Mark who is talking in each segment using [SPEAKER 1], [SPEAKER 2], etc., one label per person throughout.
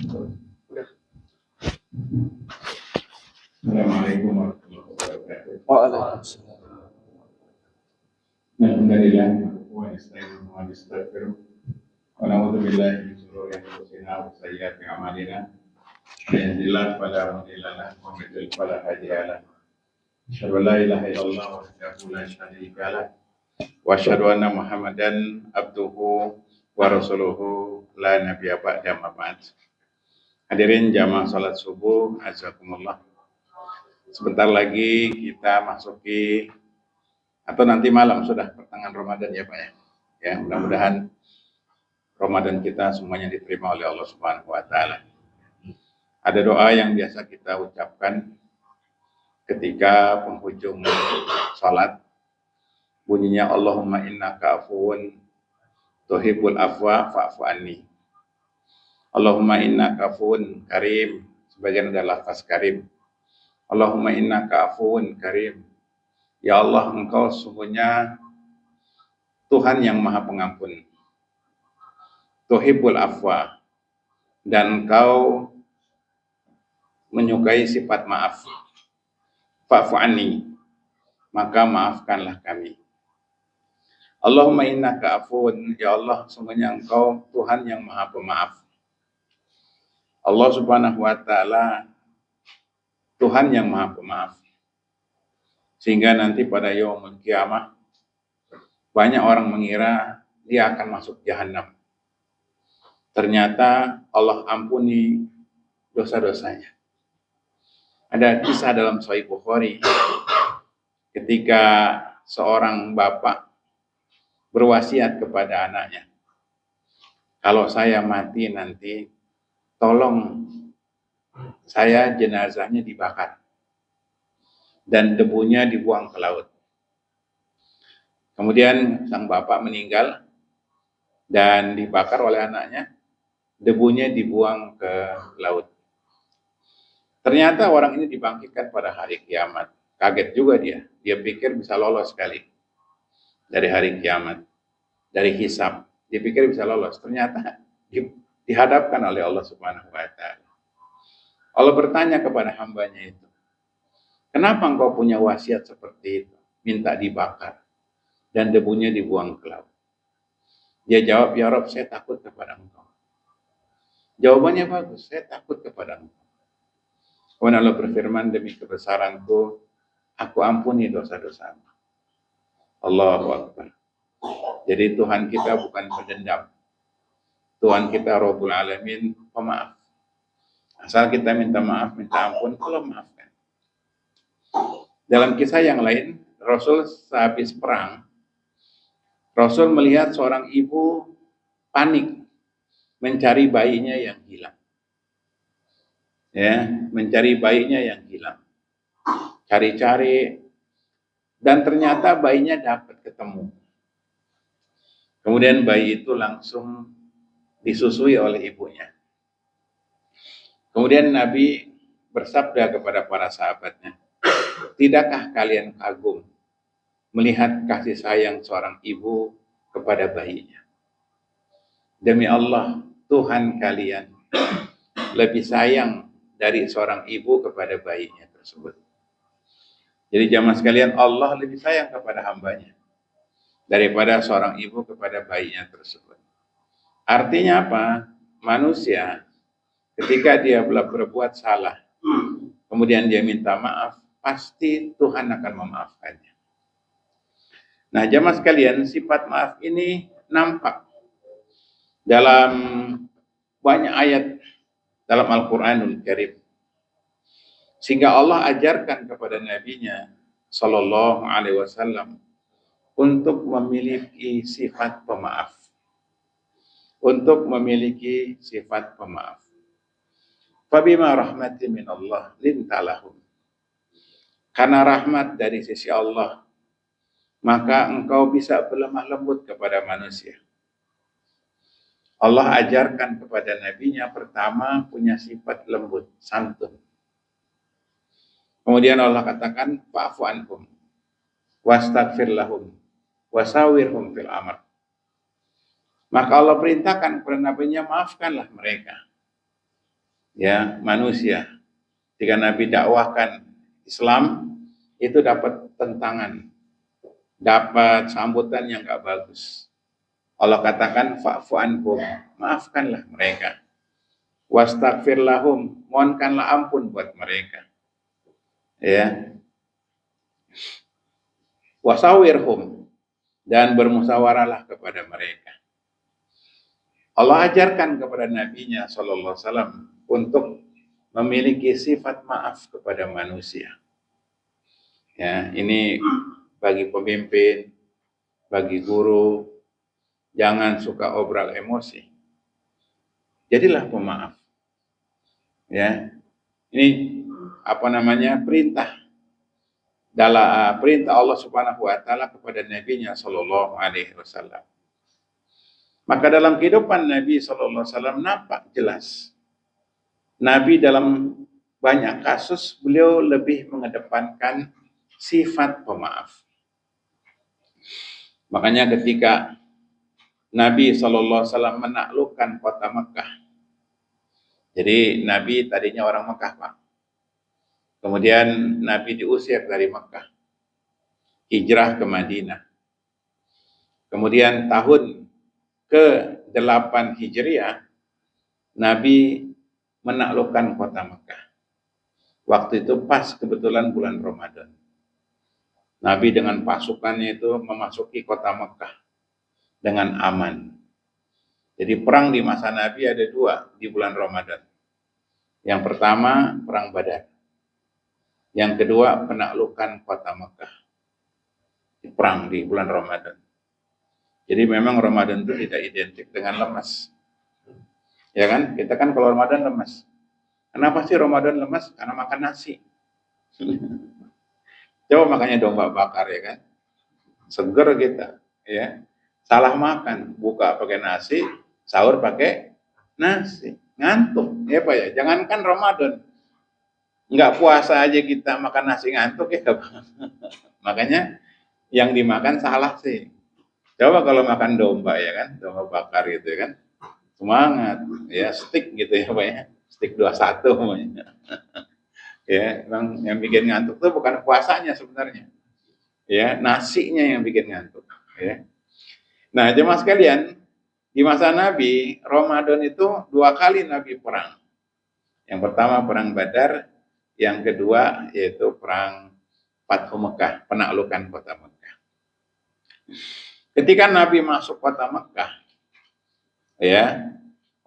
[SPEAKER 1] Assalamualaikum warahmatullahi wabarakatuh.
[SPEAKER 2] Waalaikumsalam.
[SPEAKER 1] Alhamdulillah wa nasta'inu wa nastaghfiruh wa na'udzu billahi min shururi anfusina wa sayyiati a'malina. Man yahdihillahu fala mudilla lahu wa man yudlil fala hadiya lahu. Asyhadu an la ilaha illallah wahdahu la syarika lahu wa asyhadu anna Muhammadan abduhu wa rasuluhu la nabiyya ba'da ma ba'd. Hadirin jamaah salat subuh, azakumullah. Sebentar lagi kita masuki atau nanti malam sudah pertengahan Ramadan ya Pak ya. Ya, mudah-mudahan Ramadan kita semuanya diterima oleh Allah Subhanahu wa taala. Ada doa yang biasa kita ucapkan ketika penghujung salat. Bunyinya Allahumma innaka afuwun tuhibbul afwa fa'fu anni. Allahumma innaka afuwun karim, sebagian adalah lafaz karim. Allahumma innaka afuwun karim. Ya Allah, Engkau sesungguhnya Tuhan yang Maha Pengampun. Tuhibbul afwa, dan Engkau menyukai sifat maaf. Fa'fu anni, maka maafkanlah kami. Allahumma innaka afuwun, ya Allah, sesungguhnya Engkau Tuhan yang Maha Pemaaf. Allah Subhanahu wa taala Tuhan yang Maha Pemaaf. Sehingga nanti pada yaumul kiamah banyak orang mengira dia akan masuk jahanam. Ternyata Allah ampuni dosa-dosanya. Ada kisah dalam Sahih Bukhari ketika seorang bapak berwasiat kepada anaknya, kalau saya mati nanti tolong saya jenazahnya dibakar dan debunya dibuang ke laut. Kemudian sang bapak meninggal dan dibakar oleh anaknya, debunya dibuang ke laut. Ternyata orang ini dibangkitkan pada hari kiamat. Kaget juga dia pikir bisa lolos sekali dari hari kiamat, dari hisab. Dia pikir bisa lolos, ternyata dihadapkan oleh Allah Subhanahu wa taala. Allah bertanya kepada hambanya itu, kenapa engkau punya wasiat seperti itu? Minta dibakar dan debunya dibuang ke laut. Dia jawab, ya Rabb, saya takut kepada engkau. Jawabannya bagus, saya takut kepada engkau. Kemudian Allah berfirman, demi kebesaranku, aku ampuni dosa-dosamu. Allahu Akbar. Jadi Tuhan kita bukan pendendam. Tuhan kita Rabbul Alamin, pemaaf. Asal kita minta maaf, minta ampun, Allah maafkan. Dalam kisah yang lain, Rasul sehabis perang, Rasul melihat seorang ibu panik mencari bayinya yang hilang. Ya, mencari bayinya yang hilang. Cari-cari, dan ternyata bayinya dapat ketemu. Kemudian bayi itu langsung disusui oleh ibunya. Kemudian Nabi bersabda kepada para sahabatnya, tidakkah kalian kagum melihat kasih sayang seorang ibu kepada bayinya? Demi Allah, Tuhan kalian lebih sayang dari seorang ibu kepada bayinya tersebut. Jadi jamaah sekalian, Allah lebih sayang kepada hambanya daripada seorang ibu kepada bayinya tersebut. Artinya apa? Manusia ketika dia berbuat salah, kemudian dia minta maaf, pasti Tuhan akan memaafkannya. Nah, jamaah sekalian, sifat maaf ini nampak dalam banyak ayat dalam Al-Quranul Karim. Sehingga Allah ajarkan kepada Nabi-Nya Sallallahu Alaihi Wasallam untuk memiliki sifat pemaaf. Untuk memiliki sifat pemaaf. Fabima rahmatin min Allah lintalahum. Karena rahmat dari sisi Allah, maka engkau bisa berlemah lembut kepada manusia. Allah ajarkan kepada Nabi-Nya pertama punya sifat lembut, santun. Kemudian Allah katakan, fa'fu anhum, wastaghfir lahum, wasawirhum fil amr. Maka Allah perintahkan kepada Nabi-Nya, maafkanlah mereka. ya manusia. Jika Nabi dakwahkan Islam, itu dapat tentangan, dapat sambutan yang gak bagus. Allah katakan fa'fu anhum, maafkanlah mereka. Wastaghfir lahum, mohonkanlah ampun buat mereka. Ya. Wasawirhum, dan bermusyawarahlah kepada mereka. Allah ajarkan kepada nabinya sallallahu alaihi wasallam untuk memiliki sifat maaf kepada manusia. Ya, ini bagi pemimpin, bagi guru, jangan suka obral emosi. Jadilah pemaaf. Ya. Ini perintah dalam perintah Allah Subhanahu wa taala kepada nabinya sallallahu alaihi wasallam. Maka dalam kehidupan Nabi sallallahu alaihi wasallam nampak jelas Nabi dalam banyak kasus beliau lebih mengedepankan sifat pemaaf. Makanya ketika Nabi sallallahu alaihi wasallam menaklukkan kota Mekah. Jadi Nabi tadinya orang Mekah, Pak. Kemudian Nabi diusir dari Mekah, hijrah ke Madinah. Kemudian tahun ke-8 Hijriah, Nabi menaklukkan kota Mekah. Waktu itu pas kebetulan bulan Ramadan. Nabi dengan pasukannya itu memasuki kota Mekah dengan aman. Jadi perang di masa Nabi ada 2 di bulan Ramadan. Yang pertama perang Badar. Yang kedua penaklukan kota Mekah. Perang di bulan Ramadan. Jadi memang Ramadan itu tidak identik dengan lemas. Ya kan? Kita kan kalau Ramadan lemas. Kenapa sih Ramadan lemas? Karena makan nasi. Coba makanya domba bakar ya kan. Seger kita, ya. Salah makan, buka pakai nasi, sahur pakai nasi. Ngantuk, ya Pak ya. Jangankan Ramadan. Enggak puasa aja kita makan nasi ngantuk ya. Makanya yang dimakan salah sih. Coba kalau makan domba ya kan, domba bakar gitu ya kan. Semangat, ya stick gitu ya Pak ya. Stick 21 namanya. Ya, memang yang bikin ngantuk tuh bukan puasanya sebenarnya. Ya, nasinya yang bikin ngantuk, ya. Nah, jemaah sekalian, di masa Nabi, Ramadan itu 2 kali Nabi perang. Yang pertama perang Badar, yang kedua yaitu perang Fathu Mekah, penaklukan kota Mekah. Ketika Nabi masuk kota Mekah, ya,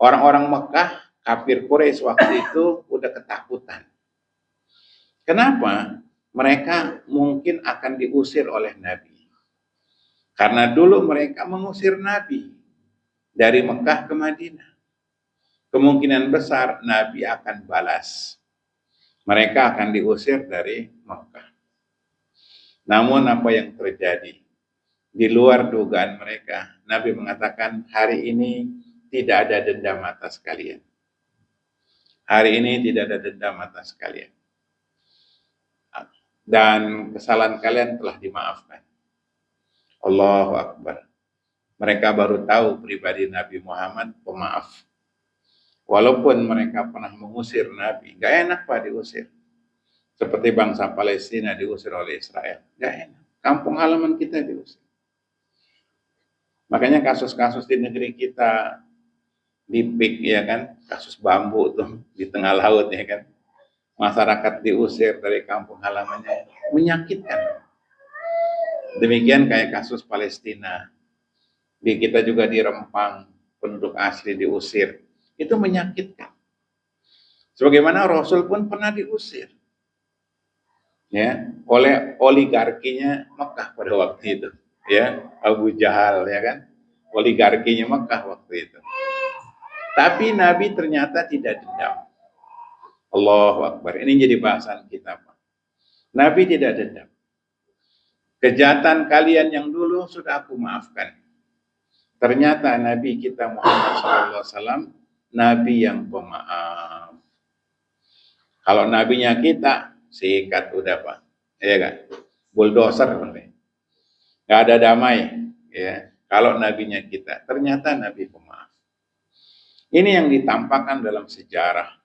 [SPEAKER 1] orang-orang Mekah, kafir Quraisy waktu itu udah ketakutan. Kenapa? Mereka mungkin akan diusir oleh Nabi. Karena dulu mereka mengusir Nabi dari Mekah ke Madinah. Kemungkinan besar Nabi akan balas. Mereka akan diusir dari Mekah. Namun apa yang terjadi? Di luar dugaan mereka, Nabi mengatakan hari ini tidak ada dendam atas kalian. Hari ini tidak ada dendam atas kalian. Dan kesalahan kalian telah dimaafkan. Allahu Akbar. Mereka baru tahu pribadi Nabi Muhammad pemaaf. Walaupun mereka pernah mengusir Nabi, gak enak Pak diusir. Seperti bangsa Palestina diusir oleh Israel, gak enak. Kampung halaman kita diusir. Makanya kasus-kasus di negeri kita di PIK ya kan, kasus bambu tuh di tengah laut ya kan. Masyarakat diusir dari kampung halamannya, menyakitkan. Demikian kayak kasus Palestina. Di kita juga di Rempang, penduduk asli diusir. Itu menyakitkan. Sebagaimana Rasul pun pernah diusir. Ya, oleh oligarkinya Mekah pada waktu itu. Ya, Abu Jahal ya kan. Oligarkinya Mekah waktu itu. Tapi Nabi ternyata tidak dendam. Allahu Akbar. Ini jadi bahasan kita, Pak. Nabi tidak dendam. Kejahatan kalian yang dulu sudah aku maafkan. Ternyata Nabi kita Muhammad SAW, Nabi yang pemaaf. Kalau nabinya kita, sikat udah Pak. Iya kan? Bulldozer. Gak ada damai. Ya. Kalau nabinya kita, ternyata Nabi pemaaf. Ini yang ditampakkan dalam sejarah.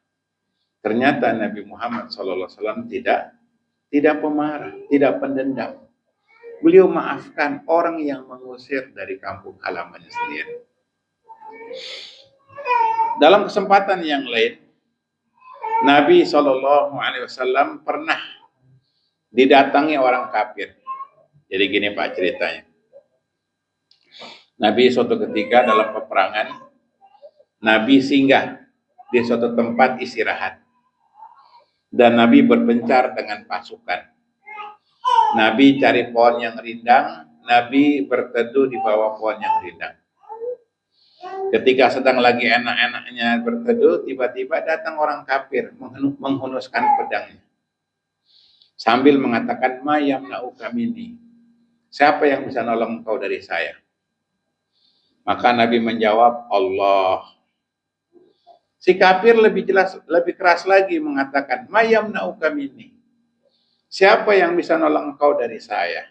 [SPEAKER 1] Ternyata Nabi Muhammad SAW tidak pemarah, tidak pendendam. Beliau maafkan orang yang mengusir dari kampung halamannya sendiri. Dalam kesempatan yang lain, Nabi SAW pernah didatangi orang kafir. Jadi gini Pak ceritanya. Nabi suatu ketika dalam peperangan, Nabi singgah di suatu tempat istirahat. Dan Nabi berpencar dengan pasukan. Nabi cari pohon yang rindang, Nabi berteduh di bawah pohon yang rindang. Ketika sedang lagi enak-enaknya berteduh, tiba-tiba datang orang kafir menghunuskan pedangnya. Sambil mengatakan, "Ma yamna'uka minni." Siapa yang bisa nolong engkau dari saya? Maka Nabi menjawab, Allah. Si kafir lebih keras lagi mengatakan, "Ma yamna'uka minni." Siapa yang bisa nolong engkau dari saya?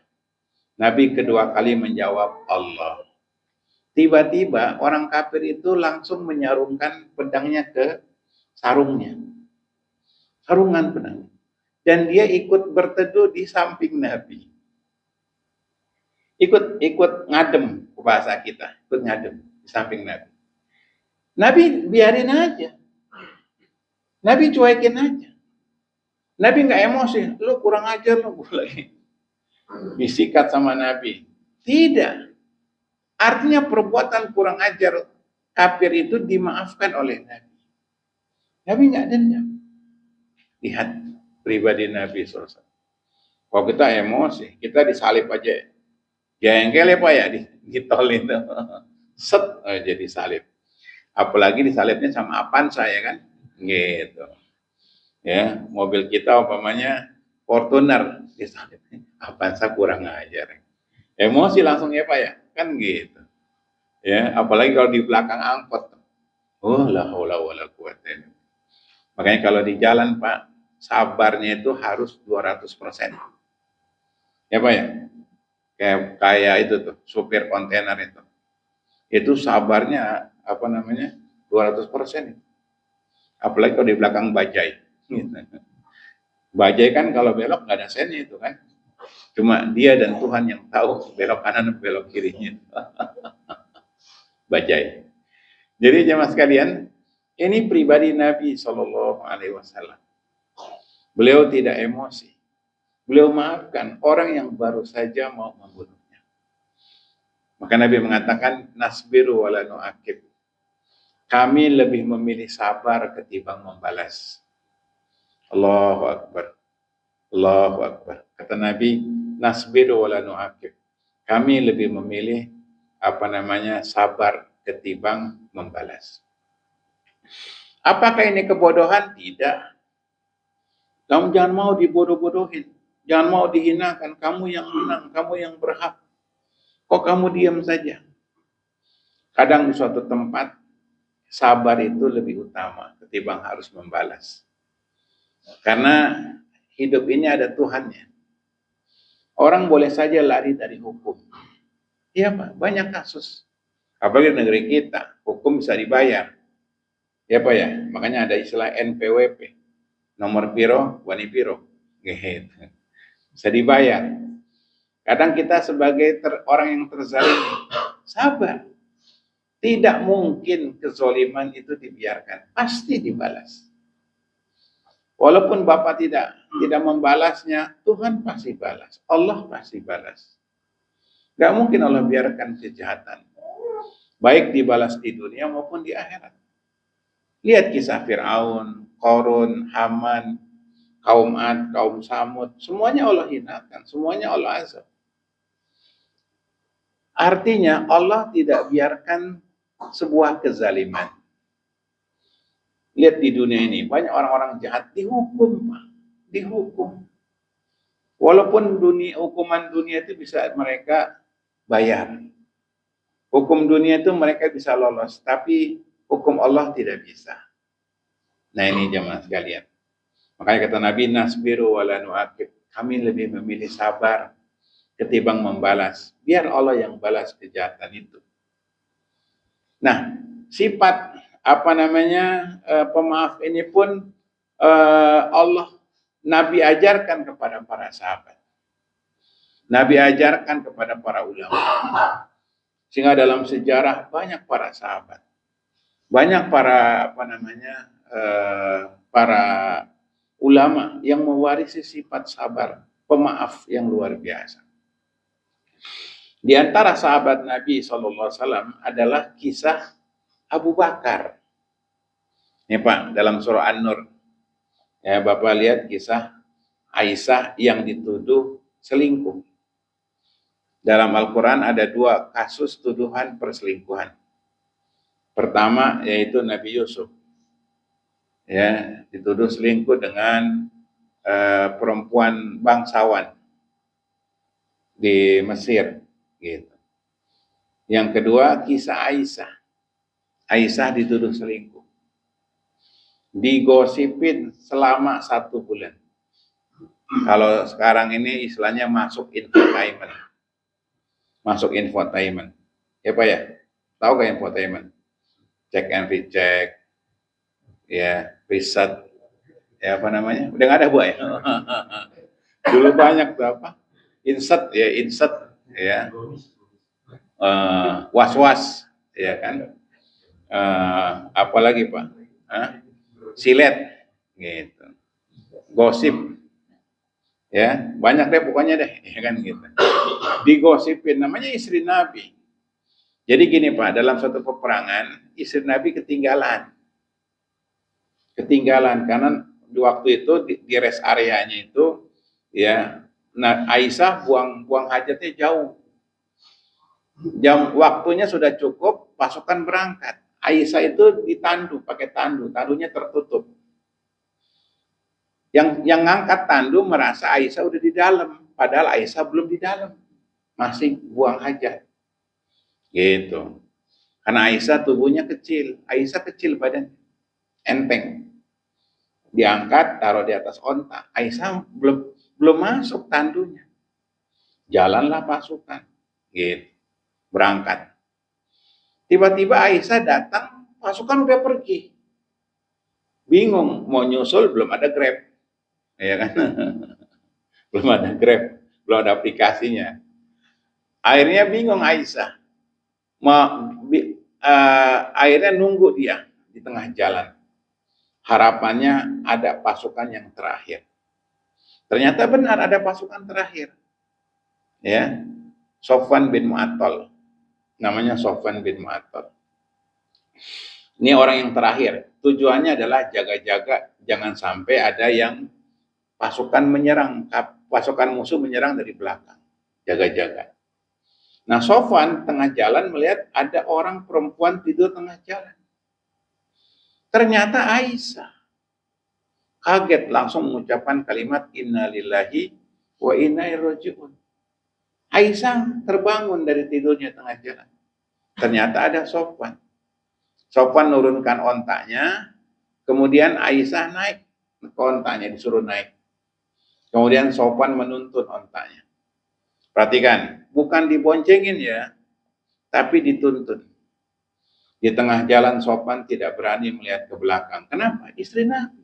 [SPEAKER 1] Nabi kedua kali menjawab, Allah. Tiba-tiba orang kafir itu langsung menyarungkan pedangnya ke sarungnya. Sarungan pedang. Dan dia ikut berteduh di samping Nabi. Ikut ngadem bahasa kita, ikut ngadem di samping Nabi. Nabi biarin aja. Nabi cuekin aja. Nabi nggak emosi, lu kurang ajar lu lagi. Disikat sama Nabi. Tidak. Artinya perbuatan kurang ajar kafir itu dimaafkan oleh Nabi. Nabi nggak dendam. Lihat pribadi Nabi SAW. Kalau kita emosi, kita disalib aja. Jengkel ya Pak ya, ditolin. Set aja disalib. Apalagi disalibnya sama Avanza ya kan? Gitu. Ya, mobil kita umpamanya Fortuner disalib. Avanza kurang ajar. Emosi langsung ya Pak ya? Kan gitu. Ya, apalagi kalau di belakang angkot. Oh, la haula wala quwata illa billah. Makanya kalau di jalan Pak, sabarnya itu harus 200%. Ya Pak ya? Kayak itu tuh, supir kontainer itu. Itu sabarnya 200%. Apalagi kalau di belakang bajai. Bajai kan kalau belok nggak ada sennya itu kan. Cuma dia dan Tuhan yang tahu belok kanan belok kirinya. Bajai. Jadi jemaah sekalian, ini pribadi Nabi Shallallahu Alaihi Wasallam. Beliau tidak emosi. Beliau maafkan orang yang baru saja mau membunuhnya. Maka Nabi mengatakan, nasbiru wala nu'akib. Kami lebih memilih sabar ketimbang membalas. Allahu Akbar. Allahu Akbar. Kata Nabi, nasbiru wala nu'akib. Kami lebih memilih sabar ketimbang membalas. Apakah ini kebodohan? Tidak. Kamu jangan mau dibodoh-bodohin. Jangan mau dihinakan. Kamu yang menang, kamu yang berhak. Kok kamu diam saja? Kadang di suatu tempat, sabar itu lebih utama ketimbang harus membalas. Karena hidup ini ada Tuhannya. Orang boleh saja lari dari hukum. Iya Pak, banyak kasus. Apalagi di negeri kita, hukum bisa dibayar. Ya Pak ya, makanya ada istilah NPWP. Nomor piro, wani piro. Gitu. Bisa dibayar. Kadang kita sebagai orang yang terzalim, sabar. Tidak mungkin kezoliman itu dibiarkan. Pasti dibalas. Walaupun Bapak tidak membalasnya, Tuhan pasti balas. Allah pasti balas. Gak mungkin Allah biarkan kejahatan. Baik dibalas di dunia maupun di akhirat. Lihat kisah Fir'aun, Qarun, Haman, kaum Ad, kaum Samud. Semuanya Allah hinakan. Semuanya Allah azab. Artinya Allah tidak biarkan sebuah kezaliman. Lihat di dunia ini, banyak orang-orang jahat dihukum, Pak. Dihukum. Walaupun hukuman dunia itu bisa mereka bayar. Hukum dunia itu mereka bisa lolos, tapi hukum Allah tidak bisa. Nah ini jemaah sekalian. Makanya kata Nabi, nasbiru wala nu'akib. Kami lebih memilih sabar ketimbang membalas. Biar Allah yang balas kejahatan itu. Nah, sifat pemaaf ini pun Allah, Nabi ajarkan kepada para sahabat. Nabi ajarkan kepada para ulama. Sehingga dalam sejarah banyak para sahabat. Banyak para para ulama yang mewarisi sifat sabar, pemaaf yang luar biasa. Di antara sahabat Nabi SAW adalah kisah Abu Bakar. Ini Pak, dalam surah An-Nur. Ya, Bapak lihat kisah Aisyah yang dituduh selingkuh. Dalam Al-Quran ada 2 kasus tuduhan perselingkuhan. Pertama yaitu Nabi Yusuf. Ya, dituduh selingkuh dengan perempuan bangsawan di Mesir gitu. Yang kedua kisah Aisyah. Aisyah dituduh selingkuh. Digosipin selama 1 bulan. Kalau sekarang ini istilahnya masuk infotainment. Masuk infotainment. Ya Pak ya? Tahu gak infotainment? Check and recheck. Ya, riset. Ya apa namanya? Udah gak ada Bu ya? Dulu banyak tuh apa? Insert ya. Was-was ya kan? Apalagi Pak? Silet gitu. Gosip. Ya, banyak deh pokoknya deh, ya kan gitu. Digosipin, namanya istri Nabi. Jadi gini Pak, dalam suatu peperangan, istri Nabi ketinggalan. Karena di waktu itu di rest areanya itu, ya, nah Aisyah buang hajatnya jauh. Jam waktunya sudah cukup, pasukan berangkat. Aisyah itu ditandu, pakai tandunya tertutup. Yang ngangkat tandu merasa Aisyah udah di dalam, padahal Aisyah belum di dalam, masih buang hajat, gitu. Karena Aisyah tubuhnya kecil, badannya, enteng, diangkat, taruh di atas onta. Aisyah belum masuk tandunya, jalanlah pasukan, gitu, berangkat. Tiba-tiba Aisyah datang, pasukan udah pergi, bingung mau nyusul, belum ada Grab. Ya kan? Belum ada Grab, belum ada aplikasinya. Akhirnya bingung Aisyah. Akhirnya nunggu dia di tengah jalan. Harapannya ada pasukan yang terakhir. Ternyata benar ada pasukan terakhir. Ya. Sofwan bin Mu'attal. Namanya Sofwan bin Mu'attal. Ini orang yang terakhir. Tujuannya adalah jaga-jaga jangan sampai ada yang pasukan musuh menyerang dari belakang. Jaga-jaga. Nah, Sofwan tengah jalan melihat ada orang perempuan tidur tengah jalan. Ternyata Aisyah. Kaget langsung mengucapkan kalimat inna lillahi wa inna ilaihi raji'un. Aisyah terbangun dari tidurnya tengah jalan. Ternyata ada Sofwan. Sofwan nurunkan ontanya, kemudian Aisyah naik ke ontanya, disuruh naik. Kemudian Sofwan menuntun ontanya. Perhatikan, bukan diboncengin ya, tapi dituntun. Di tengah jalan Sofwan tidak berani melihat ke belakang. Kenapa? Istri Nabi.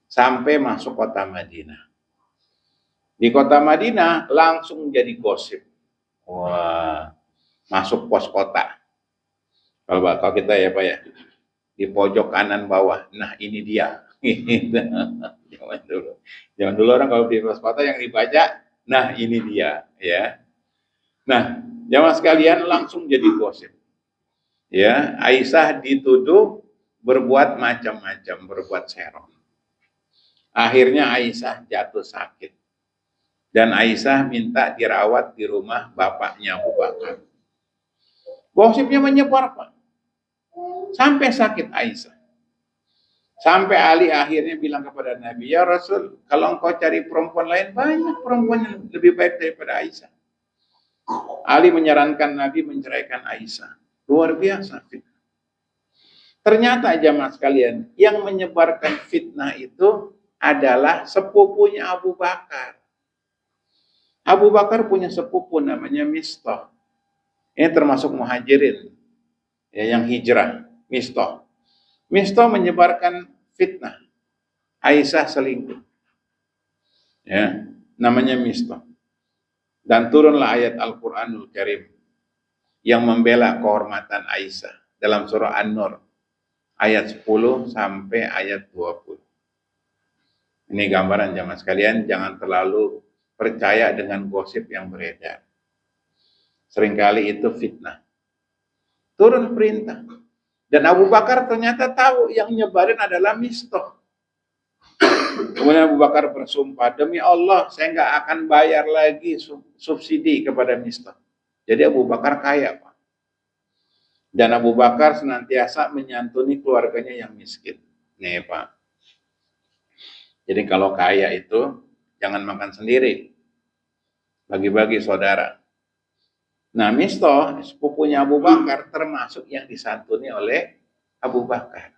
[SPEAKER 1] Sampai masuk kota Madinah. Di kota Madinah langsung jadi gosip. Wah, masuk pos kota. Kalau kita ya Pak ya, di pojok kanan bawah, nah ini dia. Zaman dulu orang kalau di pos kota yang dibaca, nah ini dia, ya. Nah, jamaah sekalian langsung jadi gosip. Ya, Aisyah dituduh berbuat macam-macam, berbuat serong. Akhirnya Aisyah jatuh sakit. Dan Aisyah minta dirawat di rumah bapaknya Abu Bakar. Gosipnya menyebar, Pak. Sampai sakit Aisyah. Sampai Ali akhirnya bilang kepada Nabi, ya Rasul, kalau engkau cari perempuan lain, banyak perempuan yang lebih baik daripada Aisyah. Ali menyarankan Nabi menceraikan Aisyah. Luar biasa fitnah. Ternyata jamaah sekalian, yang menyebarkan fitnah itu adalah sepupunya Abu Bakar. Abu Bakar punya sepupu namanya Mistah. Ini termasuk muhajirin, ya, yang hijrah. Mistah menyebarkan fitnah. Aisyah selingkuh. Ya, namanya Mistah. Dan turunlah ayat Al-Qur'anul Karim yang membela kehormatan Aisyah dalam surah An-Nur ayat 10 sampai ayat 20. Ini gambaran jamaah sekalian, jangan terlalu percaya dengan gosip yang beredar. Seringkali itu fitnah. Turun perintah. Dan Abu Bakar ternyata tahu yang nyebarin adalah Mistah. Kemudian Abu Bakar bersumpah, demi Allah saya nggak akan bayar lagi subsidi kepada Mistah. Jadi Abu Bakar kaya, Pak. Dan Abu Bakar senantiasa menyantuni keluarganya yang miskin. Nih, Pak. Jadi kalau kaya itu jangan makan sendiri. Bagi-bagi saudara. Nah, Mistah, sepupunya Abu Bakar, termasuk yang disantuni oleh Abu Bakar.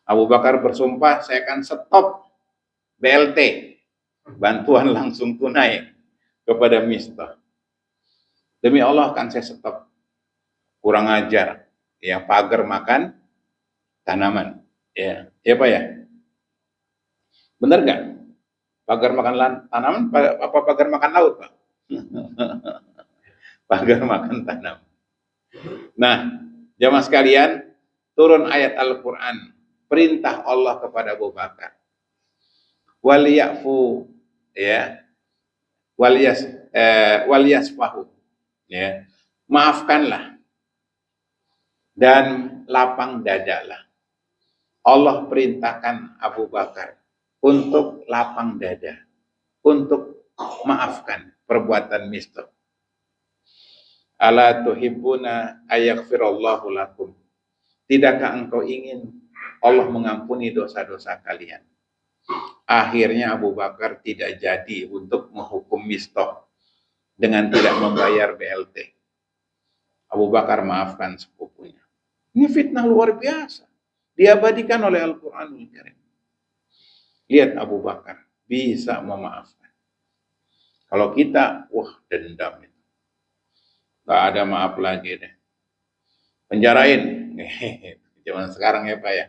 [SPEAKER 1] Abu Bakar bersumpah, saya akan stop BLT, bantuan langsung tunai kepada Mistah. Demi Allah akan saya stop. Kurang ajar. Ya, pagar makan tanaman. Ya, ya Pak ya? Benar nggak? Pagar makan tanaman, apa pagar makan laut, Pak? Pagar makan tanaman. Nah, jamaah sekalian, turun ayat Al-Quran, perintah Allah kepada Abu Bakar. Waliyafu, ya, waliyasfahu, ya, maafkanlah dan lapang dadalah. Allah perintahkan Abu Bakar untuk lapang dada, untuk maafkan perbuatan Mistah. Ala tuhibbuna ayaghfirallahu lakum. Tidakkah engkau ingin Allah mengampuni dosa-dosa kalian? Akhirnya Abu Bakar tidak jadi untuk menghukum Mistah dengan tidak membayar BLT. Abu Bakar maafkan sepupunya. Ini fitnah luar biasa. Diabadikan oleh Al-Quranul Karim. Lihat Abu Bakar bisa memaafkan. Kalau kita, wah dendam itu. Gak ada maaf lagi deh. Penjarain. Zaman sekarang ya Pak ya.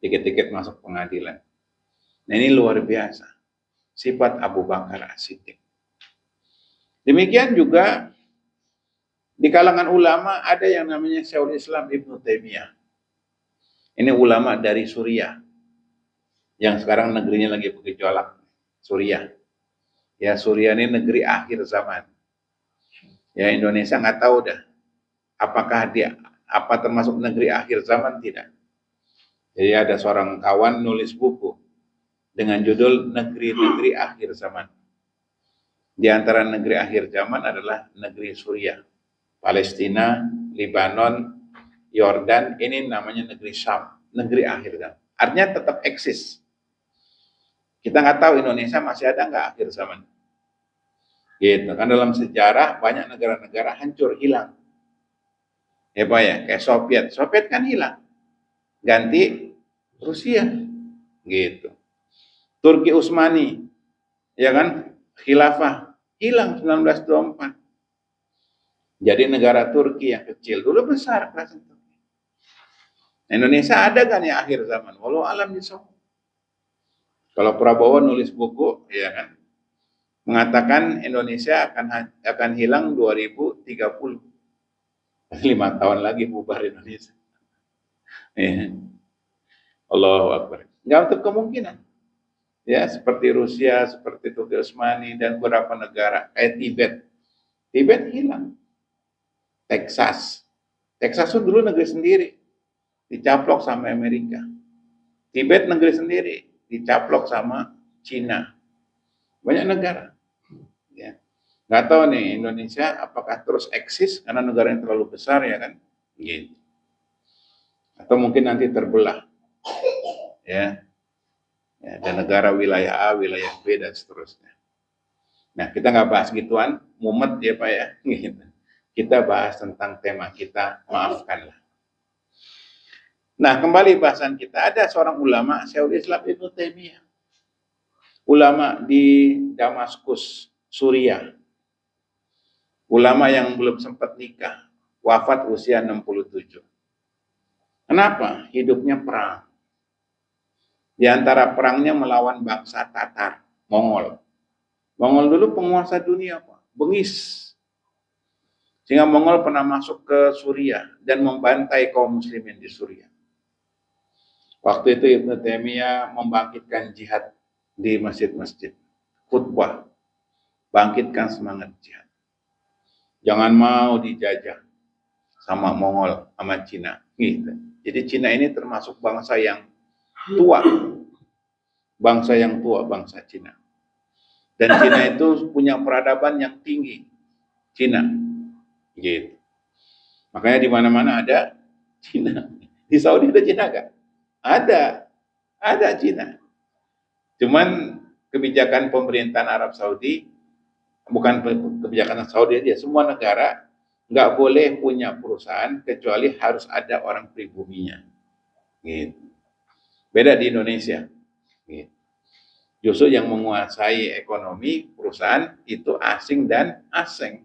[SPEAKER 1] Dikit-dikit masuk pengadilan. Nah ini luar biasa. Sifat Abu Bakar As-Siddiq. Demikian juga di kalangan ulama ada yang namanya Syekhul Islam Ibnu Taimiyah. Ini ulama dari Suriah. Yang sekarang negerinya lagi bergejolak. Suriah. Ya Suriah ini negeri akhir zaman. Ya Indonesia nggak tahu dah. Apakah dia termasuk negeri akhir zaman tidak. Jadi ada seorang kawan nulis buku dengan judul Negeri-Negeri Akhir Zaman. Di antara negeri akhir zaman adalah negeri Suriah, Palestina, Lebanon, Yordan, ini namanya negeri Syam, negeri akhir zaman. Artinya tetap eksis. Kita nggak tahu Indonesia masih ada nggak akhir zaman. Gitu kan dalam sejarah banyak negara-negara hancur, hilang. Ya Pak ya, kayak Soviet kan hilang. Ganti Rusia. Gitu. Turki Utsmani, ya kan? Khilafah hilang 1924. Jadi negara Turki yang kecil dulu besar kerajaan Turki. Indonesia ada kan ya akhir zaman? Walau alam bisawab. Kalau Prabowo nulis buku, ya kan, mengatakan Indonesia akan hilang 2030. 5 tahun lagi bubar Indonesia. Ya. Allahu Akbar. Nggak untuk kemungkinan. Ya, seperti Rusia, seperti Turki Utsmani dan beberapa negara kayak Tibet. Tibet hilang. Texas itu dulu negeri sendiri, dicaplok sama Amerika. Tibet negeri sendiri, dicaplok sama Cina. Banyak negara. Ya. Nggak tahu nih Indonesia apakah terus eksis karena negara yang terlalu besar ya kan? Gitu. Atau mungkin nanti terbelah. Ya. Ya, dan negara wilayah A, wilayah B dan seterusnya. Nah, kita nggak bahas gituan, mumet ya Pak ya. Gitu. Kita bahas tentang tema kita, maafkanlah. Nah, kembali bahasan kita, ada seorang ulama, Syekhul Islam Ibnu Taimiyah. Ulama di Damaskus, Suriah. Ulama yang belum sempat nikah, wafat usia 67. Kenapa? Hidupnya perang. Di antara perangnya melawan bangsa Tatar, Mongol. Mongol dulu penguasa dunia, Pak. Bengis. Sehingga Mongol pernah masuk ke Suriah dan membantai kaum muslimin di Suriah. Waktu itu Ibnu Taimiyah membangkitkan jihad di masjid-masjid. Khutbah. Bangkitkan semangat jihad. Jangan mau dijajah sama Mongol, sama Cina. Gitu. Jadi Cina ini termasuk bangsa yang tua. Bangsa yang tua, bangsa Cina. Dan Cina itu punya peradaban yang tinggi. Cina. Gitu. Makanya di mana-mana ada Cina. Di Saudi ada Cina gak? Ada Cina. Cuman kebijakan pemerintahan Arab Saudi, bukan kebijakan Saudi aja, semua negara nggak boleh punya perusahaan kecuali harus ada orang pribuminya. Gitu. Beda di Indonesia. Gitu. Justru yang menguasai ekonomi perusahaan itu asing dan asing.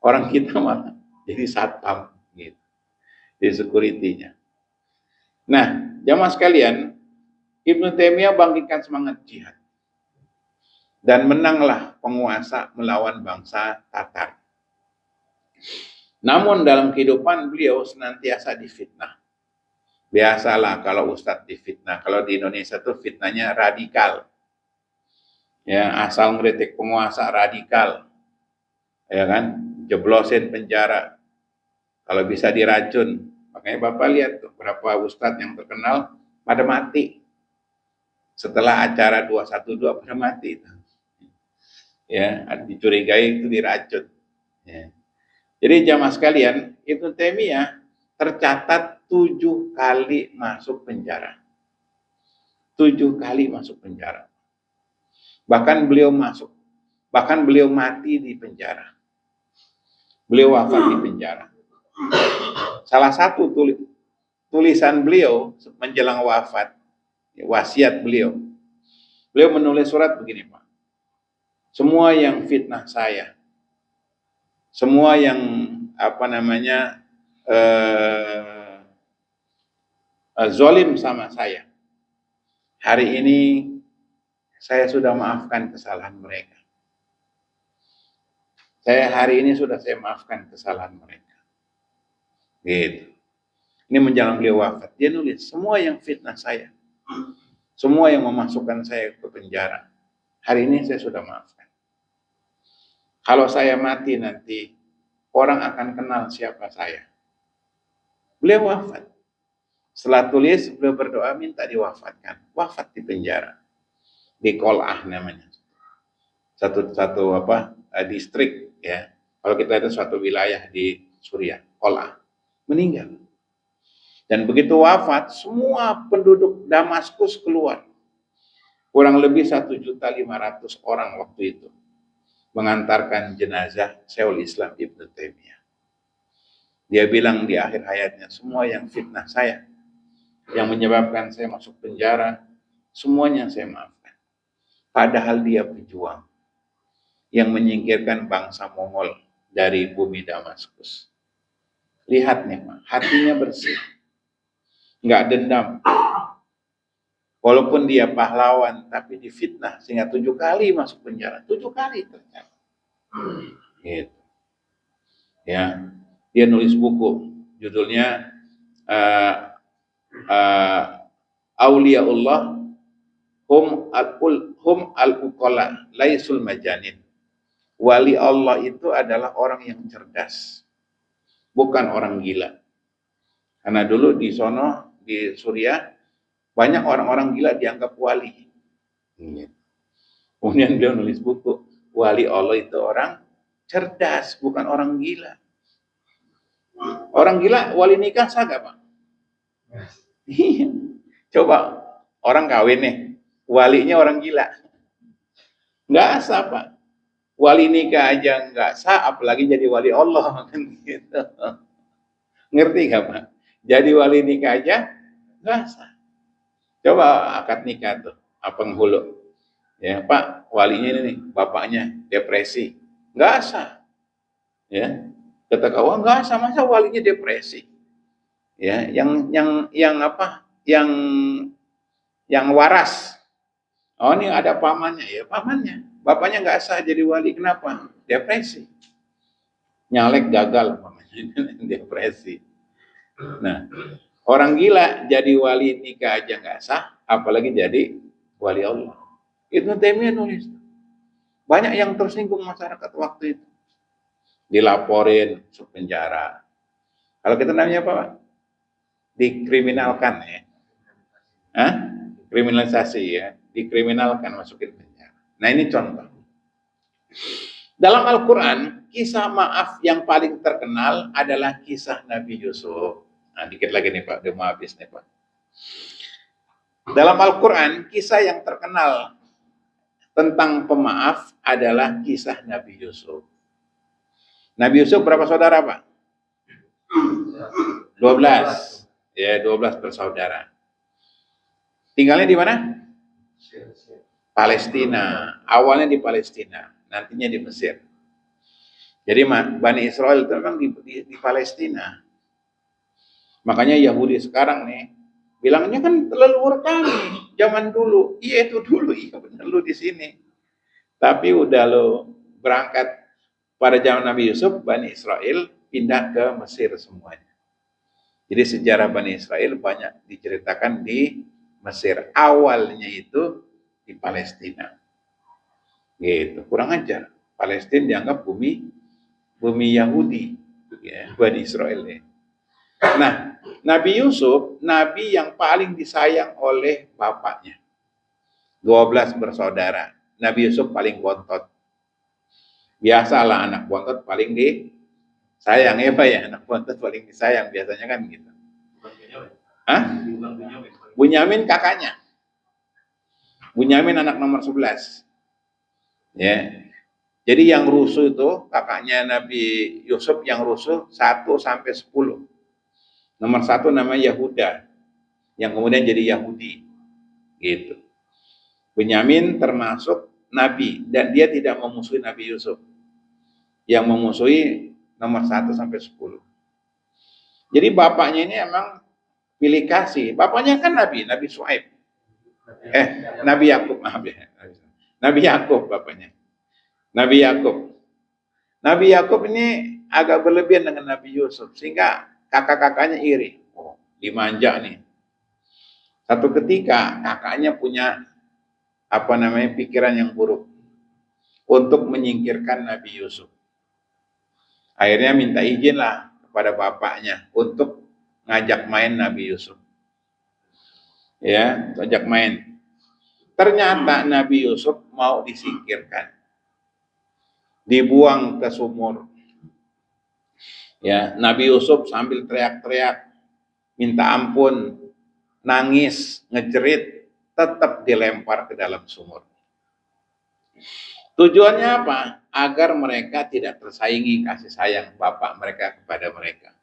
[SPEAKER 1] Orang kita malah jadi satpam, gitu. Jadi security-nya. Nah, jamaah sekalian, Ibnu Taimiyah bangkitkan semangat jihad. Dan menanglah penguasa melawan bangsa Tatar. Namun dalam kehidupan beliau senantiasa difitnah. Biasalah kalau ustadz difitnah. Kalau di Indonesia tuh fitnahnya radikal. Ya, asal ngeritik penguasa radikal. Ya kan? Jeblosin penjara. Kalau bisa diracun. Makanya Bapak lihat tuh berapa ustadz yang terkenal pada mati. Setelah acara 212 pada mati. Ya, dicurigai itu diracun. Ya. Jadi jamaah sekalian, Ibnu Taimiyah tercatat 7 kali masuk penjara. 7 kali masuk penjara. Bahkan beliau mati di penjara. Beliau wafat di penjara. Salah satu tulisan beliau menjelang wafat, wasiat beliau menulis surat begini, Pak. Semua yang fitnah saya, semua yang zolim sama saya, hari ini saya sudah maafkan kesalahan mereka. Hari ini sudah saya maafkan kesalahan mereka. Gitu. Ini menjelang beliau wafat. Dia nulis, semua yang fitnah saya, semua yang memasukkan saya ke penjara, hari ini saya sudah maafkan. Kalau saya mati nanti, orang akan kenal siapa saya. Beliau wafat. Setelah tulis, beliau berdoa minta diwafatkan. Wafat di penjara. Di Qol'ah namanya. Satu distrik ya. Kalau kita itu suatu wilayah di Suriah, Qol'ah. Meninggal. Dan begitu wafat, semua penduduk Damaskus keluar. Kurang lebih 1.500.000 orang waktu itu. Mengantarkan jenazah Syekhul Islam Ibnu Taimiyah. Dia bilang di akhir hayatnya, semua yang fitnah saya, yang menyebabkan saya masuk penjara, semuanya saya maafkan. Padahal dia pejuang yang menyingkirkan bangsa Mongol dari bumi Damaskus. Lihat nih, hatinya bersih. Nggak dendam. Walaupun dia pahlawan, tapi difitnah sehingga 7 kali masuk penjara. 7 kali ternyata. Gitu. Ya, dia nulis buku, judulnya Auliyaullah hum al-uqala laisul majanin. Wali Allah itu adalah orang yang cerdas, bukan orang gila. Karena dulu di sono, di Suriah, banyak orang-orang gila dianggap wali. Kemudian beliau nulis buku, wali Allah itu orang cerdas, bukan orang gila. Orang gila wali nikah sah gak, Pak? Coba orang kawin nih, walinya orang gila. Nggak sah, Pak. Wali nikah aja nggak sah, apalagi jadi wali Allah. Kan gitu. Ngerti gak, Pak? Jadi wali nikah aja nggak sah. Coba akad nikah tuh, penghulu. Ya, Pak, walinya ini nih, bapaknya depresi. Nggak sah. Ya. Kata kawan, nggak sah, masa walinya depresi. Ya, yang yang waras. Oh ini ada pamannya, ya pamannya. Bapaknya nggak sah jadi wali, kenapa? Depresi. Nyalek gagal, depresi. Nah, orang gila jadi wali nikah aja nggak sah, apalagi jadi wali Allah. Ibnu Taimiyah nulis. Banyak yang tersinggung masyarakat waktu itu. Dilaporin, masuk penjara. Kalau kita namanya apa, Pak? Dikriminalkan ya. Hah? Kriminalisasi ya. Dikriminalkan, masukin penjara. Nah ini contoh. Dalam Al-Quran, kisah maaf yang paling terkenal adalah kisah Nabi Yusuf. Nah, dikit lagi nih Pak, udah mau habis nih Pak. Dalam Al-Quran, kisah yang terkenal tentang pemaaf adalah kisah Nabi Yusuf. Nabi Yusuf berapa saudara Pak? 12. Ya, 12 bersaudara. Tinggalnya di mana? Palestina. Awalnya di Palestina, nantinya di Mesir. Jadi Bani Israel itu memang di Palestina. Makanya Yahudi sekarang nih bilangnya kan leluhur kami zaman dulu. Iya itu dulu, iya benar lu di sini. Tapi udah lo berangkat pada zaman Nabi Yusuf, Bani Israel pindah ke Mesir semuanya. Jadi sejarah Bani Israel banyak diceritakan di Mesir. Awalnya itu di Palestina. Gitu, kurang ajar. Palestina dianggap bumi Yahudi, ya, Bani Israel ya. Nah, Nabi Yusuf, nabi yang paling disayang oleh bapaknya. 12 bersaudara. Nabi Yusuf paling bontot. Biasalah anak bontot paling disayang ya Pak ya. Anak bontot paling disayang biasanya kan gitu. Hah? Bunyamin kakaknya. Bunyamin anak nomor 11. Ya. Jadi yang rusuh itu kakaknya Nabi Yusuf yang rusuh 1 sampai 10. Nomor 1 namanya Yahuda, yang kemudian jadi Yahudi, gitu. Bunyamin termasuk Nabi, dan dia tidak memusuhi Nabi Yusuf. Yang memusuhi nomor 1 sampai 10. Jadi bapaknya ini emang pilih kasih. Bapaknya kan Nabi Shu'aib. Nabi Yakub, maaf ya. Nabi Yakub bapaknya. Nabi Yakub. Nabi Yakub ini agak berlebihan dengan Nabi Yusuf, sehingga kakak-kakaknya iri. Oh, dimanja nih. Satu ketika kakaknya punya pikiran yang buruk untuk menyingkirkan Nabi Yusuf. Akhirnya minta izin lah kepada bapaknya untuk ngajak main Nabi Yusuf. Ya, ngajak main. Ternyata Nabi Yusuf mau disingkirkan. Dibuang ke sumur. Ya, Nabi Yusuf sambil teriak-teriak, minta ampun, nangis, ngejerit, tetap dilempar ke dalam sumur. Tujuannya apa? Agar mereka tidak tersaingi kasih sayang bapak mereka kepada mereka.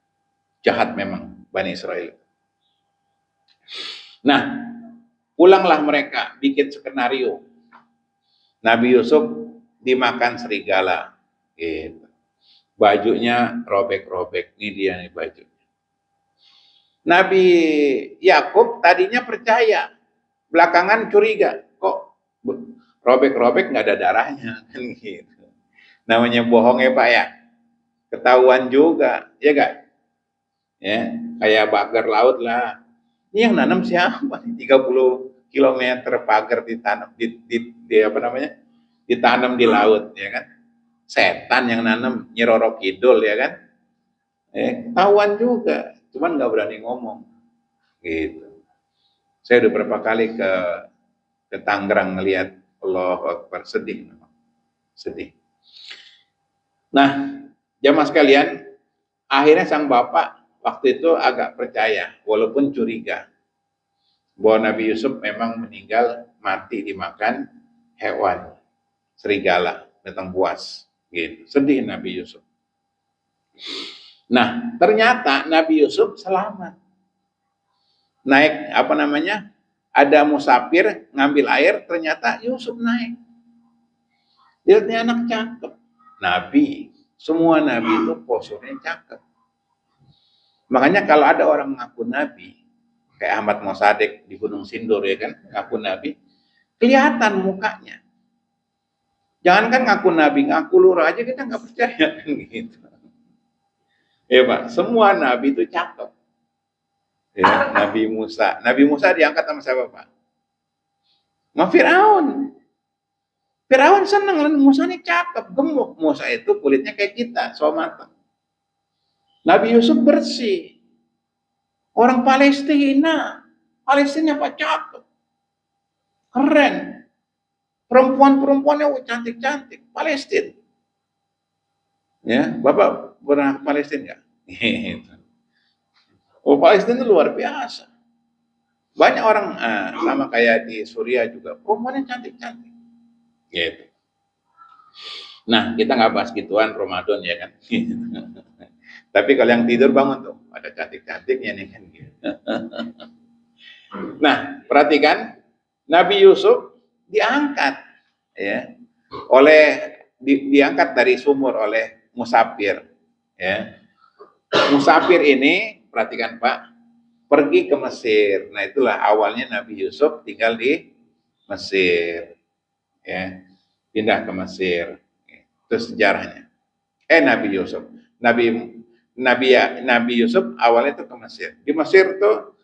[SPEAKER 1] Jahat memang Bani Israel. Nah, pulanglah mereka bikin skenario. Nabi Yusuf dimakan serigala. Gitu. Bajunya robek-robek. Ini dia nih bajunya. Nabi Yakub tadinya percaya, belakangan curiga, kok robek-robek nggak ada darahnya kan gitu. Namanya bohong ya Pak ya, ketahuan juga, ya gak? Ya, kayak pagar laut lah. Ini yang nanam siapa? 30 kilometer pagar ditanam ditanam di laut, ya kan? Setan yang nanam, Nyi Roro Kidul, ya kan? Ketahuan juga, cuman nggak berani ngomong, gitu. Saya udah berapa kali ke Tangerang ngelihat, Allahu Akbar, sedih. Nah, jamaah sekalian, akhirnya sang bapak waktu itu agak percaya, walaupun curiga, bahwa Nabi Yusuf memang meninggal mati dimakan hewan, serigala, binatang buas, gitu. Sedih Nabi Yusuf. Nah, ternyata Nabi Yusuf selamat. Naik ada musafir ngambil air, ternyata Yusuf naik. Lihatnya anak cakep. Nabi, semua nabi itu posturnya cakep. Makanya kalau ada orang mengaku nabi, Kayak Ahmad Mossadegh di Gunung Sindur ya kan, ngaku nabi, kelihatan mukanya. Jangankan ngaku nabi, ngaku lurah aja kita nggak percaya kan gitu. Ya Pak, semua nabi itu cakep. Ya, Nabi Musa diangkat sama siapa Pak? Sama Firaun. Firaun seneng, Musa ini cakep, gemuk. Musa itu kulitnya kayak kita, somata. Nabi Yusuf bersih. Orang Palestina apa cakep, keren. Perempuan-perempuannya cantik-cantik, Palestina. Ya, Bapak pernah ke Palestina nggak? Gitu. Oh, Palestina itu luar biasa. Banyak orang sama kayak di Suriah juga, perempuannya cantik-cantik. Gitu. Nah, kita nggak bahas gituan Ramadan ya kan. Tapi kalau yang tidur bangun tuh, ada cantik-cantiknya nih kan. Nah, perhatikan Nabi Yusuf diangkat ya diangkat dari sumur oleh musafir ya. Musafir ini perhatikan Pak, pergi ke Mesir. Nah, itulah awalnya Nabi Yusuf tinggal di Mesir ya. Pindah ke Mesir. Itu sejarahnya. Nabi Yusuf. Nabi Yusuf awalnya itu ke Mesir. Di Mesir tuh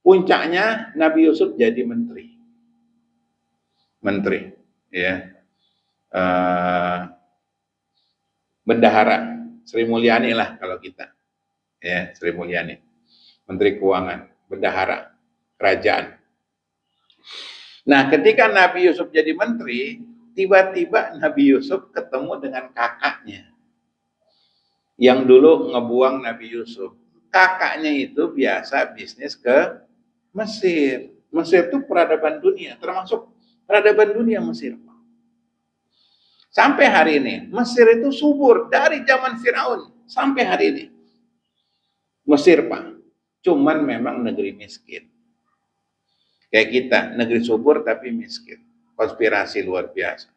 [SPEAKER 1] puncaknya Nabi Yusuf jadi menteri. Menteri ya. Bendahara Sri Mulyani lah kalau kita. Ya, Sri Mulyani. Menteri Keuangan, bendahara kerajaan. Nah, ketika Nabi Yusuf jadi menteri, tiba-tiba Nabi Yusuf ketemu dengan kakaknya yang dulu ngebuang Nabi Yusuf. Kakaknya itu biasa bisnis ke Mesir. Mesir itu peradaban dunia, termasuk peradaban dunia Mesir. Sampai hari ini, Mesir itu subur dari zaman Firaun sampai hari ini. Mesir, Pak. Cuman memang negeri miskin. Kayak kita, negeri subur tapi miskin. Konspirasi luar biasa.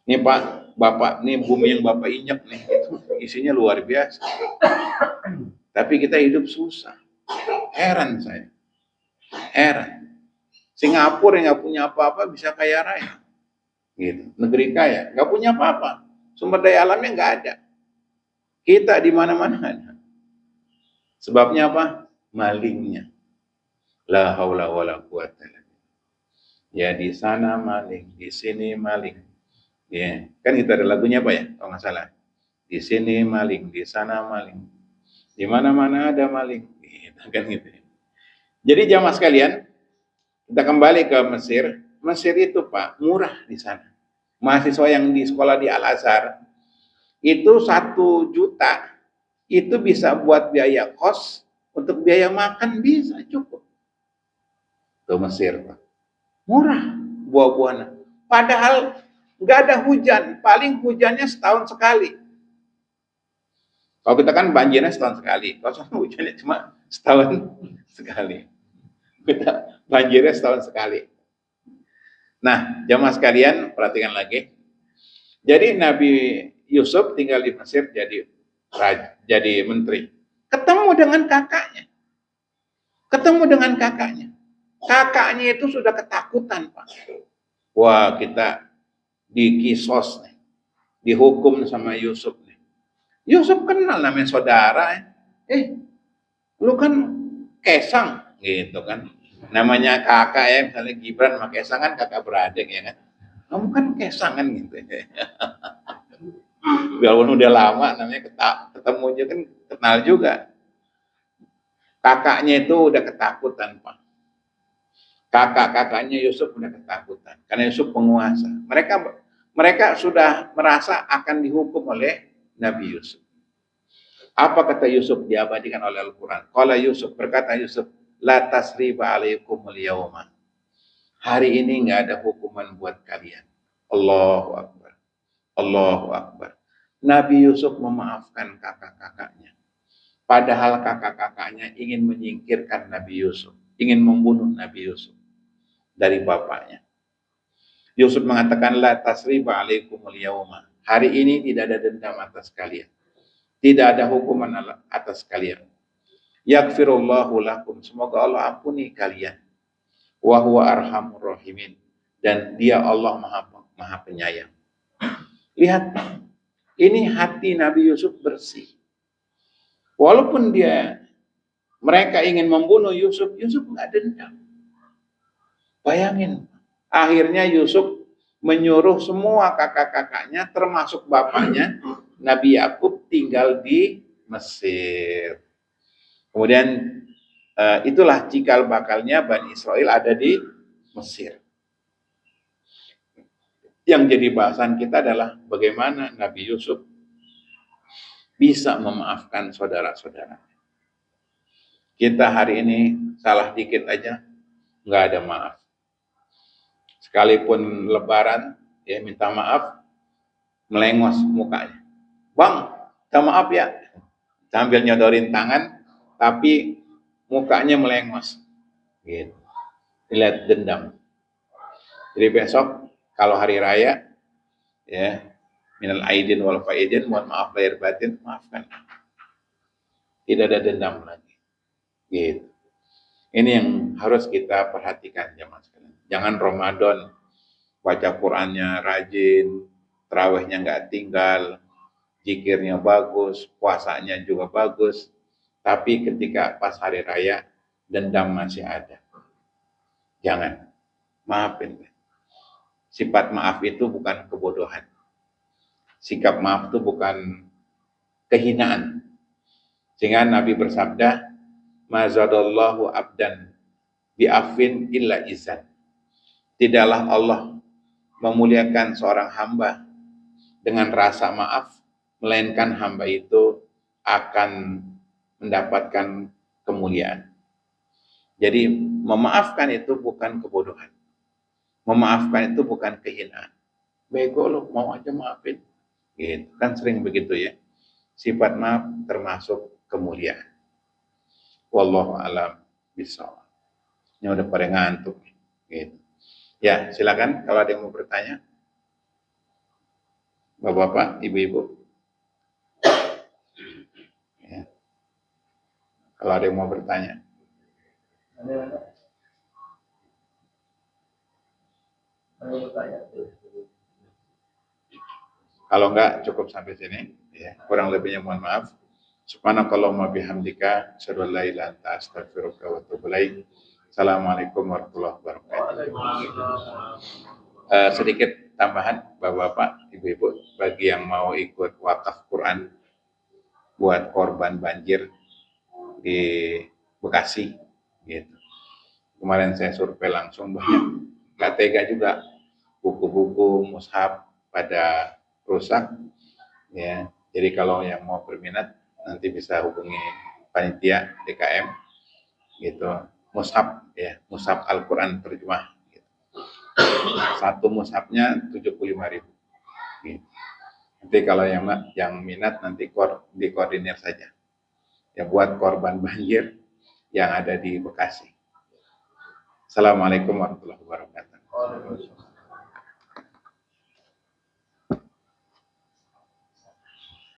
[SPEAKER 1] Ini Pak, Bapak, ini bumi yang Bapak injak nih, isinya luar biasa. Tapi kita hidup susah. Heran saya. Heran. Singapura yang nggak punya apa-apa bisa kaya raya. Gitu. Negeri kaya, nggak punya apa-apa. Sumber daya alamnya nggak ada. Kita di mana-mana ada. Sebabnya apa? Malingnya. La haula wala quwata illa billah. Ya di sana maling, di sini maling. Ya, kan kita ada lagunya apa ya? Kalau nggak salah. Di sini maling, di sana maling. Di mana-mana ada maling. Gitu, kan gitu. Jadi jamaah sekalian, kita kembali ke Mesir. Mesir itu Pak, murah di sana. Mahasiswa yang di sekolah di Al-Azhar, itu 1 juta, itu bisa buat biaya kos, untuk biaya makan bisa cukup. Ke Mesir Pak. Murah buah-buahan. Padahal nggak ada hujan, paling hujannya setahun sekali. Kalau kita kan banjirnya setahun sekali, kalau sana hujannya cuma setahun sekali. Kita banjirnya setahun sekali. Nah, jamaah sekalian, perhatikan lagi. Jadi Nabi Yusuf tinggal di Mesir jadi menteri. Ketemu dengan kakaknya. Kakaknya itu sudah ketakutan, Pak. Wah, kita dikisos nih. Dihukum sama Yusuf nih. Yusuf kenal namanya saudara. Lu kan Kesang gitu kan. Namanya kakak ya, misalnya Gibran sama Kesang kan kakak beradik ya kan. Kamu kan Kesang kan gitu. Walaupun udah lama namanya ketemunya kan kenal juga. Kakaknya itu udah ketakutan, Pak. Kakak-kakaknya Yusuf udah ketakutan karena Yusuf penguasa. Mereka sudah merasa akan dihukum oleh Nabi Yusuf. Apa kata Yusuf diabadikan oleh Al-Quran? Qala Yusuf, berkata Yusuf, la tasriba alaikumul yawma. Hari ini nggak ada hukuman buat kalian. Allahu Akbar. Allahu Akbar. Nabi Yusuf memaafkan kakak-kakaknya. Padahal kakak-kakaknya ingin menyingkirkan Nabi Yusuf. Ingin membunuh Nabi Yusuf dari bapaknya. Yusuf mengatakan, la tasriba alaikumul yawma. Hari ini tidak ada dendam atas kalian. Tidak ada hukuman atas kalian.
[SPEAKER 2] Yaghfirullahu lakum, semoga Allah ampuni kalian. Wa huwa arhamur rahimin, dan dia Allah maha penyayang. Lihat, ini hati Nabi Yusuf bersih. Walaupun mereka ingin membunuh Yusuf, Yusuf nggak dendam. Bayangin, akhirnya Yusuf menyuruh semua kakak-kakaknya, termasuk bapaknya, Nabi Yakub, tinggal di Mesir. Kemudian itulah cikal bakalnya Bani Israel ada di Mesir. Yang jadi bahasan kita adalah bagaimana Nabi Yusuf bisa memaafkan saudara-saudara. Kita hari ini salah dikit aja, nggak ada maaf. Sekalipun lebaran, ya minta maaf, melengos mukanya. Bang, minta maaf ya. Sambil nyodorin tangan, tapi mukanya melengos. Gitu. Lihat dendam. Jadi besok, kalau hari raya, ya, minal aidin wal faidin, mohon maaf lahir batin, maafkan. Tidak ada dendam lagi. Gitu. Ini yang harus kita perhatikan jemaah sekalian. Jangan Ramadan baca Qur'annya rajin, tarawihnya nggak tinggal, zikirnya bagus, puasanya juga bagus, tapi ketika pas hari raya dendam masih ada. Jangan, maafin. Sifat maaf itu bukan kebodohan. Sikap maaf itu bukan kehinaan. Sehingga Nabi bersabda, mazadallahu abdan bi'afin illa izan. Tidaklah Allah memuliakan seorang hamba dengan rasa maaf, melainkan hamba itu akan mendapatkan kemuliaan. Jadi memaafkan itu bukan kebodohan. Memaafkan itu bukan kehinaan. Bego lo, mau aja maafin. Gitu. Kan sering begitu ya. Sifat maaf termasuk kemuliaan. Wallahu a'lam bishawab. Ini udah pada ngantuk. Gitu. Ya, silakan kalau ada yang mau bertanya. Bapak-bapak, ibu-ibu. Ya. Kalau ada yang mau bertanya. Kalau enggak, cukup sampai sini. Ya, kurang lebihnya mohon maaf. Subhanakallahumma bihamdika, asyhadu an la ilaha illa anta, astaghfiruka wa atubu ilaik. Assalamualaikum warahmatullahi wabarakatuh. Sedikit tambahan, bapak-bapak, ibu-ibu, bagi yang mau ikut wakaf Quran buat korban banjir di Bekasi, gitu. Kemarin saya survei langsung, banyak nggak tega juga, buku-buku mushaf pada rusak, ya. Jadi kalau yang mau berminat nanti bisa hubungi panitia DKM, gitu. Mushaf, ya, mushaf Al-Quran terjemah. Gitu. Satu mushafnya 75.000. Gitu. Nanti kalau yang minat nanti dikoordinir saja. Ya buat korban banjir yang ada di Bekasi. Assalamualaikum warahmatullahi wabarakatuh.